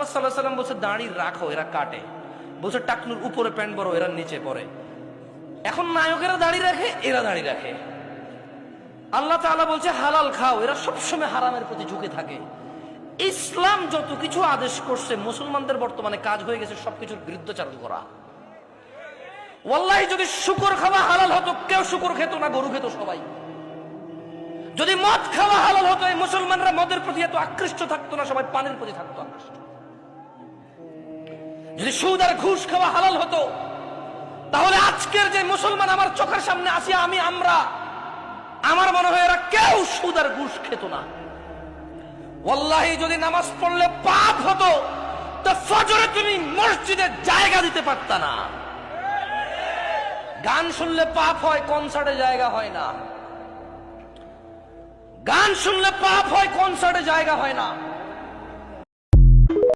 সাল্লাল্লাহু আলাইহি সাল্লাম বলছে দাড়ি রাখো, এরা কাটে। বলছে টাকনুর উপরে প্যান্ট বড়, এরা নিচে পরে। এখন নায়কেরা দাড়ি রাখে, এরা দাড়ি রাখে। আল্লাহ তাআলা বলছে হালাল খাও, এরা সবসময় হারামের প্রতি ঝুঁকে থাকে। ইসলাম যত কিছু আদেশ করছে, মুসলমানদের বর্তমানে কাজ হয়ে গেছে সবকিছুর বিরুদ্ধাচারণ করা। ওয়াল্লাহি যদি শুকর খাওয়া হালাল হতো, কেউ শুকর খেত না, গরু খেত সবাই। যদি মদ খাওয়া হালাল হতো, এই মুসলমানরা মদের প্রতি এত আকৃষ্ট থাকতো না, সবাই পানের প্রতি থাকতো আকৃষ্ট। যদি সুদ আর ঘুষ খাওয়া হালাল হতো, তাহলে আজকের যে মুসলমান আমার চোখের সামনে আসি আমার মনে হয় এরা কেউ সুদ আর ঘুষ খেত না। ওয়াল্লাহি যদি নামাজ পড়লে পাপ হতো, তো ফজরে তুমি মসজিদে জায়গা দিতে পারতা না। গান শুনলে পাপ হয়, কনসার্টে জায়গা হয় না। গান শুনলে পাপ হয়, কনসার্টে জায়গা হয় না।